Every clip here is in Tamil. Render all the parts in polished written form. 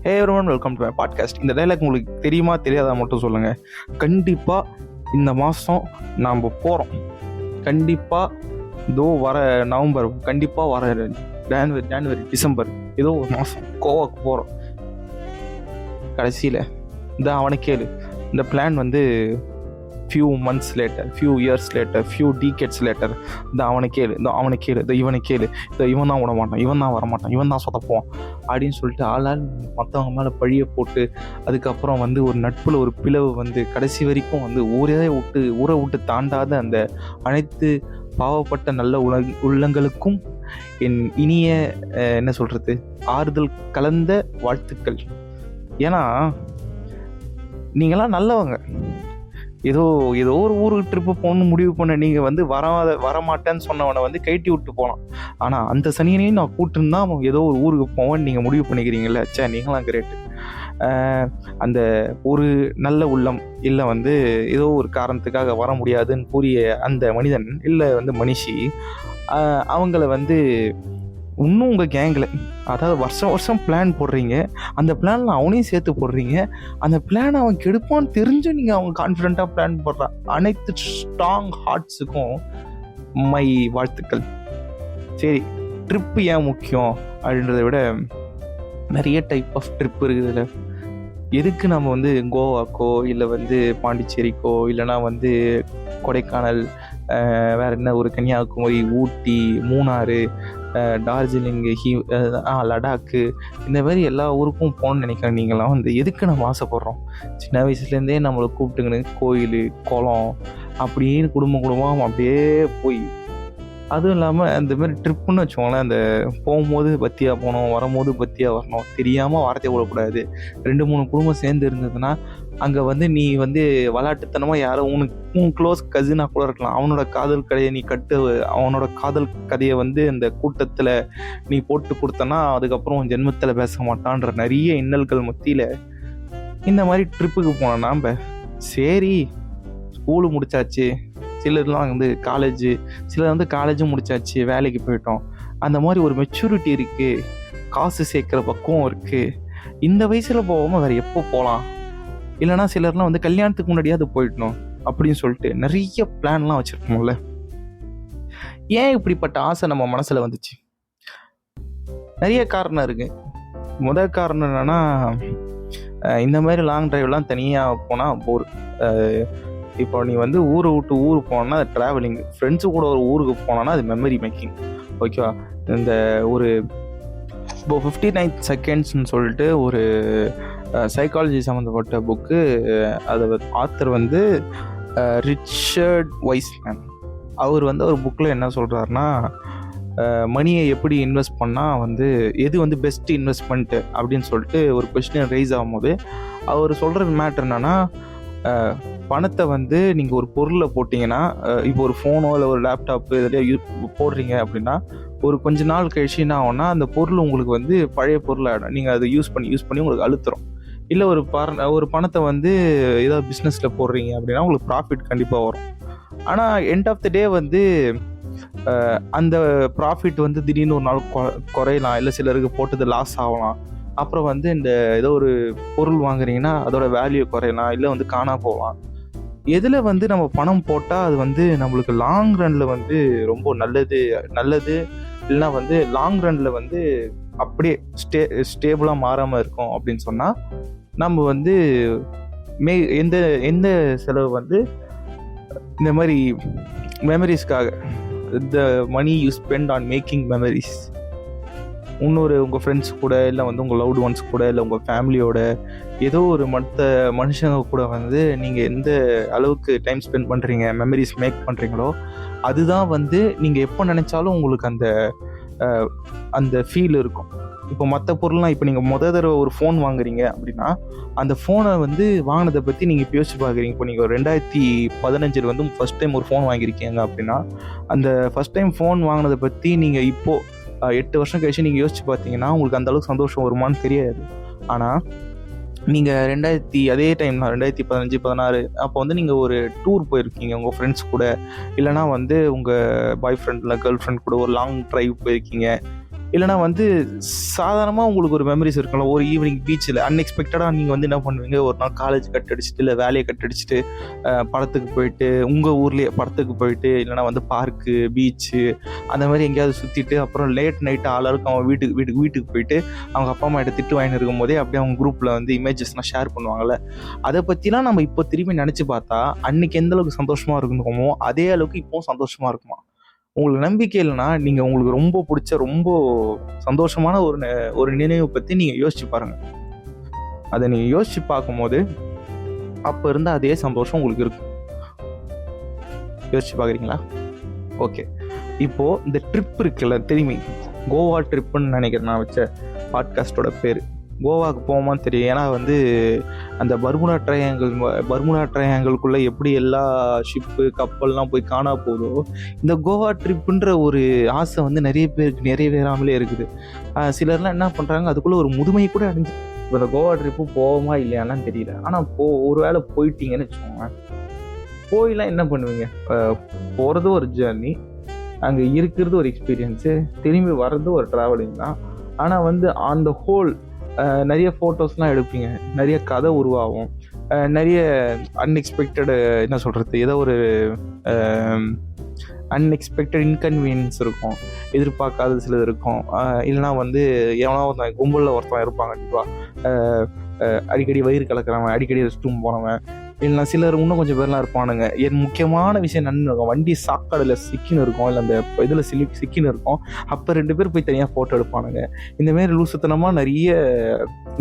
Hey everyone, welcome to my podcast. இந்த டைலாக் உங்களுக்கு தெரியுமா தெரியாதா மட்டும் சொல்லுங்கள். கண்டிப்பாக இந்த மாதம் நாம் போகிறோம். கண்டிப்பாக இதோ வர நவம்பர், கண்டிப்பாக வர ஜனவரி டிசம்பர், ஏதோ ஒரு மாதம் கோவாக்கு போகிறோம். கடைசியில் இந்த அவனை கேளு, இந்த பிளான் வந்து few months later, few years later, few decades later, இந்த அவனை கேளு, இந்த இவனை கேளு, இந்த இவன் தான் விட மாட்டான், இவன் தான் வரமாட்டான், இவன் தான் சொதப்போம் அப்படின்னு சொல்லிட்டு ஆளால் மற்றவங்க மேலே பழிய போட்டு, அதுக்கப்புறம் வந்து ஒரு நட்பில் ஒரு பிளவு வந்து கடைசி வரைக்கும் வந்து ஊரை விட்டு தாண்டாத அந்த அனைத்து பாவப்பட்ட நல்ல உள்ளங்களுக்கும் என் இனிய என்ன சொல்கிறது, ஆறுதல் கலந்த வாழ்த்துக்கள். ஏன்னா நீங்களாம் நல்லவங்க. ஏதோ ஒரு ஊருக்கு ட்ரிப்பு போகணுன்னு முடிவு பண்ண நீங்கள் வந்து வரமாட்டேன்னு சொன்னவனை வந்து கைட்டி விட்டு போகலாம். ஆனால் அந்த சனியனையும் நான் கூப்பிட்டுருந்தா அவன் ஏதோ ஒரு ஊருக்கு போவேன்னு நீங்கள் முடிவு பண்ணிக்கிறீங்களே, நீங்களாம் கிரேட்டு. அந்த ஒரு நல்ல உள்ளம் இல்லை வந்து ஏதோ ஒரு காரணத்துக்காக வர முடியாதுன்னு கூறிய அந்த மனிதன் இல்லை வந்து மனுஷி, அவங்கள வந்து இன்னும் உங்கள் கேங்கில், அதாவது வருஷம் பிளான் போடுறீங்க, அந்த பிளானில் அவனையும் சேர்த்து போடுறீங்க. அந்த பிளான் அவன் கெடுப்பான்னு தெரிஞ்சு நீங்கள் அவங்க கான்ஃபிடென்ட்டாக பிளான் போடுறான். அனைத்து ஸ்ட்ராங் ஹார்ட்ஸுக்கும் மை வாழ்த்துக்கள். சரி, ட்ரிப்பு ஏன் முக்கியம் அப்படின்றத விட நிறைய டைப் ஆஃப் ட்ரிப் இருக்குதுல்ல. எதுக்கு நம்ம வந்து கோவாக்கோ இல்லை வந்து பாண்டிச்சேரிக்கோ இல்லைனா வந்து கொடைக்கானல், வேறு என்ன ஒரு கன்னியாகுமரி, ஊட்டி, மூணாறு, டார்ஜிலிங், லடாக்கு, இந்த மாதிரி எல்லா ஊருக்கும் போகணுன்னு நினைக்கிறேன். நீங்களாம் வந்து எதுக்கு நம்ம ஆசைப்படுறோம்? சின்ன வயசுலேருந்தே நம்மளை கூப்பிட்டுங்கன்னு கோயில், குளம் அப்படின்னு குடும்பம் அப்படியே போய், அதுவும் இல்லாமல் அந்த மாதிரி ட்ரிப்புன்னு வச்சுக்கோங்களேன், அந்த போகும்போது பத்தியாக போகணும், வரும்போது பத்தியாக வரணும், தெரியாமல் வார்த்தை விடக்கூடாது. 2-3 குடும்பம் சேர்ந்து இருந்ததுன்னா அங்கே வந்து நீ வந்து விளாட்டுத்தனமாக யாரோ உன் க்ளோஸ் கசினாக கூட இருக்கலாம், அவனோட காதல் கதையை நீ அவனோட காதல் கதையை வந்து அந்த கூட்டத்தில் நீ போட்டு கொடுத்தனா அதுக்கப்புறம் ஜென்மத்தில் பேச மாட்டான்ற நிறைய இன்னல்கள் மத்தியில் இந்த மாதிரி ட்ரிப்புக்கு போனோம். நாம் சரி ஸ்கூலு முடிச்சாச்சு, சிலர்லாம் வந்து சிலர் வந்து காலேஜும் முடிச்சாச்சு, வேலைக்கு போயிட்டோம், அந்த மாதிரி ஒரு மெச்சூரிட்டி இருக்குது, காசு சேர்க்குற பக்குவம் இருக்குது, இந்த வயசில் போகாமல் வேறு எப்போ போகலாம், இல்லைனா சிலர்லாம் வந்து கல்யாணத்துக்கு முன்னாடியாவது போயிடணும் அப்படின்னு சொல்லிட்டு நிறைய பிளான்லாம் வச்சுருக்கோம்ல. ஏன் இப்படிப்பட்ட ஆசை நம்ம மனசில் வந்துச்சு? நிறைய காரணம் இருக்குது. முதல் காரணம் என்னென்னா, இந்த மாதிரி லாங் ட்ரைவ்லாம் தனியாக போனால் போர். இப்போ நீ வந்து ஊரை விட்டு ஊருக்கு போனோன்னா அது ட்ராவலிங், ஃப்ரெண்ட்ஸு கூட ஒரு ஊருக்கு போனோன்னா அது மெமரி மேக்கிங். ஓகேவா? இந்த ஒரு இப்போ 59 செகண்ட்ஸ்ன்னு சொல்லிட்டு ஒரு சைக்காலஜி சம்மந்தப்பட்ட புக்கு, அதை ஆத்தர் வந்து ரிச்சர்ட் வைஸ்மேன். அவர் வந்து ஒரு புக்கில் என்ன சொல்கிறாருன்னா, மணியை எப்படி இன்வெஸ்ட் பண்ணால் வந்து எது வந்து பெஸ்ட் இன்வெஸ்ட்மெண்ட்டு அப்படின்னு சொல்லிட்டு ஒரு கொஸ்டின் ரைஸ் ஆகும்போது அவர் சொல்கிற மேட்டர் என்னென்னா, பணத்தை வந்து நீங்கள் ஒரு பொருளில் போட்டிங்கன்னா, இப்போ ஒரு ஃபோனோ இல்லை ஒரு லேப்டாப்பு இதில் போடுறீங்க அப்படின்னா, ஒரு கொஞ்ச நாள் கழிச்சு என்ன ஆகும்னா அந்த பொருள் உங்களுக்கு வந்து பழைய பொருளாகிடும். நீங்கள் அதை யூஸ் பண்ணி உங்களுக்கு அழுத்துறோம். இல்லை ஒரு பணத்தை வந்து ஏதாவது பிஸ்னஸில் போடுறீங்க அப்படின்னா உங்களுக்கு ப்ராஃபிட் கண்டிப்பாக வரும். ஆனால் எண்ட் ஆஃப் த டே வந்து அந்த ப்ராஃபிட் வந்து திடீர்னு ஒரு நாள் குறையலாம், இல்லை சிலருக்கு போட்டது லாஸ் ஆகலாம். அப்புறம் வந்து இந்த ஏதோ ஒரு பொருள் வாங்குறீங்கன்னா அதோட வேல்யூ குறையலாம், இல்லை வந்து காணா போகலாம். எதில் வந்து நம்ம பணம் போட்டால் அது வந்து நம்மளுக்கு லாங் ரன்னில் வந்து ரொம்ப நல்லது, இல்லைனா வந்து லாங் ரன்னில் வந்து அப்படியே ஸ்டேபிளாக மாறாமல் இருக்கும் அப்படின்னு சொன்னால், நம்ம வந்து எந்த செலவு வந்து இந்த மாதிரி மெமரிஸ்க்காக, the money you spend on making memories, உங்கள் ஃப்ரெண்ட்ஸ் கூட இல்லை வந்து உங்கள் லவ்டு ஒன்ஸ் கூட இல்லை உங்கள் ஃபேமிலியோட ஏதோ ஒரு மற்ற மனுஷங்க கூட வந்து நீங்கள் எந்த அளவுக்கு டைம் ஸ்பெண்ட் பண்ணுறீங்க, மெமரிஸ் மேக் பண்ணுறீங்களோ, அதுதான் வந்து நீங்கள் எப்போ நினச்சாலும் உங்களுக்கு அந்த ஃபீல் இருக்கும். இப்போ மற்ற பொருள்லாம், இப்போ நீங்கள் தடவை ஒரு ஃபோன் வாங்குறீங்க அப்படின்னா அந்த ஃபோனை வந்து வாங்கினதை பற்றி நீங்கள் இப்போ யோசிச்சு பார்க்குறீங்க. இப்போ நீங்கள் 2015 வந்து ஃபஸ்ட் டைம் ஒரு ஃபோன் வாங்கியிருக்கீங்க அப்படின்னா, அந்த ஃபஸ்ட் டைம் ஃபோன் வாங்கினதை பற்றி நீங்கள் இப்போது 8 வருஷம் கழிச்சு நீங்கள் யோசிச்சு பார்த்தீங்கன்னா உங்களுக்கு அந்தளவுக்கு சந்தோஷம் வருமானு தெரியாது. ஆனால் நீங்கள் அதே டைம் 2015-16 அப்போ வந்து நீங்கள் ஒரு டூர் போயிருக்கீங்க உங்கள் ஃப்ரெண்ட்ஸ் கூட, இல்லைனா வந்து உங்கள் பாய் ஃப்ரெண்ட் இல்லை கேர்ள் ஃப்ரெண்ட் கூட ஒரு லாங் ட்ரைவ் போயிருக்கீங்க. இல்லைனா வந்து சாதாரணமாக உங்களுக்கு ஒரு மெமரிஸ் இருக்கும்ல, ஒரு ஈவினிங் பீச்சில் அன்எக்ஸ்பெக்டடாக நீங்கள் வந்து என்ன பண்ணுவீங்க, ஒரு நாள் காலேஜ் கட் அடிச்சுட்டு இல்லை வேலையை கட் அடிச்சுட்டு படத்துக்கு போயிட்டு, உங்கள் ஊர்லேயே படத்துக்கு போயிட்டு, இல்லைனா வந்து பார்க்கு, பீச்சு அந்த மாதிரி எங்கேயாவது சுற்றிட்டு, அப்புறம் லேட் நைட்டு ஆளாருக்கு அவன் வீட்டுக்கு போயிட்டு அவங்க அப்பா அம்மா கிட்ட திட்டு வாங்கிட்டு இருக்கும் போதே அப்படியே அவங்க குரூப்பில் வந்து இமேஜஸ்லாம் ஷேர் பண்ணுவாங்கள்ல, அதை பற்றிலாம் நம்ம இப்போ திரும்பி நினச்சி பார்த்தா அன்றைக்கி எந்த அளவுக்கு சந்தோஷமாக இருக்கணுமோ அதே அளவுக்கு இப்போவும் சந்தோஷமாக இருக்குமா? உங்களுக்கு நம்பிக்கை இல்லைன்னா நீங்கள் உங்களுக்கு ரொம்ப பிடிச்ச ரொம்ப சந்தோஷமான ஒரு நினைவை பற்றி நீங்கள் யோசிச்சு பாருங்கள். அதை நீங்கள் யோசிச்சு பார்க்கும்போது அப்போ இருந்த அதே சந்தோஷம் உங்களுக்கு இருக்கும். யோசிச்சு பார்க்குறீங்களா? ஓகே, இப்போது இந்த ட்ரிப் இருக்குல்ல, திரும்பி கோவா ட்ரிப்புன்னு நினைக்கிறேன் நான் வச்ச பாட்காஸ்டோட பேர். கோவாவுக்கு போவோமான்னு தெரியும். ஏன்னா வந்து அந்த பர்முடா ட்ரையாங்கிள்குள்ளே எப்படி எல்லா ஷிப்பு கப்பல்லாம் போய் காணா போதோ, இந்த கோவா ட்ரிப்புன்ற ஒரு ஆசை வந்து நிறைய பேருக்கு நிறைவேறாமலே இருக்குது. சிலர்லாம் என்ன பண்ணுறாங்க, அதுக்குள்ளே ஒரு முதுமை கூட அடைஞ்சு இப்போ இந்த கோவா ட்ரிப்பு போவோமா இல்லையான்னு தெரியல. ஆனால் ஒரு வேளை போயிட்டீங்கன்னு வச்சுக்கோங்க, போயெல்லாம் என்ன பண்ணுவீங்க? போகிறது ஒரு ஜேர்னி, அங்கே இருக்கிறது ஒரு எக்ஸ்பீரியன்ஸு, திரும்பி வர்றது ஒரு ட்ராவலிங் தான். ஆனால் வந்து ஆன் த ஹோல் நிறைய ஃபோட்டோஸ்லாம் எடுப்பீங்க, நிறைய கதை உருவாகும், நிறைய அன்எக்ஸ்பெக்டடு என்ன சொல்கிறது, ஏதோ ஒரு அன்எக்ஸ்பெக்டட் இன்கன்வீனியன்ஸ் இருக்கும், எதிர்பார்க்காத சிலது இருக்கும். இல்லைனா வந்து எவனா ஒருத்தன் கும்பலில் ஒருத்தன் இருப்பாங்க கண்டிப்பாக, அடிக்கடி வயிறு கலக்கிறவன், அடிக்கடி ரெஸ்ட் ரூம் போனவன், இல்லைனா சிலர் இன்னும் கொஞ்சம் பேர்லாம் இருப்பானுங்க. என் முக்கியமான விஷயம் என்னன்னு இருக்கும், வண்டி சாக்கடையில் சிக்கின்னு இருக்கும், இல்லை அந்த இதில் சிக்கின்னு இருக்கும். அப்போ 2 பேர் போய் தனியாக ஃபோட்டோ எடுப்பானுங்க. இந்தமாரி லூசுத்தனமாக நிறைய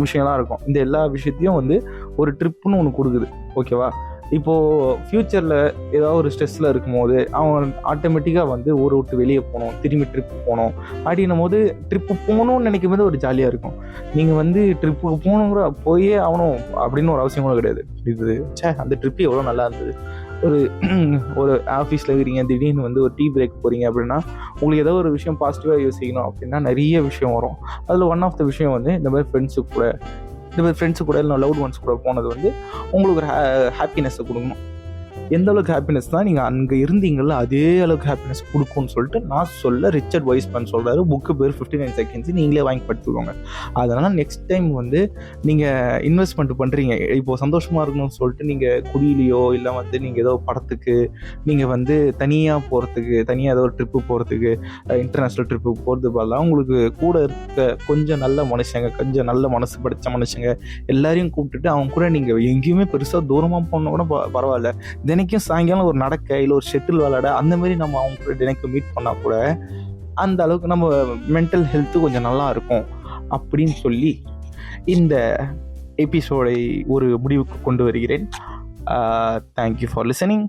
விஷயம்லாம் இருக்கும். இந்த எல்லா விஷயத்தையும் வந்து ஒரு ட்ரிப்புன்னு ஒன்று கொடுக்குது. ஓகேவா? இப்போது ஃப்யூச்சரில் ஏதாவது ஒரு ஸ்ட்ரெஸ்ஸில் இருக்கும்போது அவன் ஆட்டோமேட்டிக்காக வந்து ஊரை விட்டு வெளியே போகணும், திரும்பி ட்ரிப்பு போகணும் அப்படின்னும் போது ட்ரிப்பு போகணும்னு நினைக்கும் போது ஒரு ஜாலியாக இருக்கும். நீங்கள் வந்து ட்ரிப்புக்கு போகணுங்கிற போயே ஆகணும் அப்படின்னு ஒரு அவசியம் கூட கிடையாது. இது அந்த ட்ரிப்பு எவ்வளோ நல்லா இருந்தது. ஒரு ஆஃபீஸில் இருக்கிறீங்க, திடீர்னு வந்து ஒரு டீ பிரேக் போகிறீங்க அப்படின்னா உங்களுக்கு ஏதோ ஒரு விஷயம் பாசிட்டிவாக யோசிக்கணும் அப்படின்னா நிறைய விஷயம் வரும். அதில் ஒன் ஆஃப் த விஷயம் வந்து இந்த மாதிரி ஃப்ரெண்ட்ஸு கூட இல்லை லவ்ட் ஒன்ஸ் கூட போனது வந்து உங்களுக்கு ஒரு ஹாப்பினஸை கொடுக்கணும். எந்த அளவுக்கு ஹாப்பினஸ் தான் நீங்கள் அங்கே இருந்தீங்களோ அதே அளவுக்கு ஹாப்பினஸ் கொடுக்கும்னு சொல்லிட்டு நான் சொல்ல ரிச்சர்ட் வைஸ்மேன் சொல்கிறாரு. புக்கு பேர் 59 செகண்ட்ஸ், நீங்களே வாங்கி படித்துக்கோங்க. அதனால் நெக்ஸ்ட் டைம் வந்து நீங்கள் இன்வெஸ்ட்மெண்ட் பண்ணுறீங்க, இப்போது சந்தோஷமாக இருக்கணும்னு சொல்லிட்டு நீங்கள் குடியிலையோ இல்லை வந்து நீங்கள் ஏதோ படத்துக்கு நீங்கள் வந்து தனியாக போகிறதுக்கு, தனியாக ஏதோ ஒரு ட்ரிப்பு போகிறதுக்கு, இன்டர்நேஷ்னல் ட்ரிப்புக்கு போகிறது பதிலாக உங்களுக்கு கூட இருக்க கொஞ்சம் நல்ல மனுஷங்க, கொஞ்சம் நல்ல மனசு படைத்த மனுஷங்க எல்லாரையும் கூப்பிட்டுட்டு அவங்க கூட நீங்கள் எங்கேயுமே பெருசாக தூரமாக போனால் கூட பரவாயில்ல, தினைக்கும் சாயங்காலம் ஒரு நடக்க இல்லை ஒரு ஷெட்டில் விளையாட அந்த மாதிரி நம்ம அவங்க கூட தினைக்கும் மீட் பண்ணால் கூட அந்த அளவுக்கு நம்ம மென்டல் ஹெல்த்து கொஞ்சம் நல்லா இருக்கும் அப்படின்னு சொல்லி இந்த எபிசோடை ஒரு முடிவுக்கு கொண்டு வருகிறேன். Thank you for listening.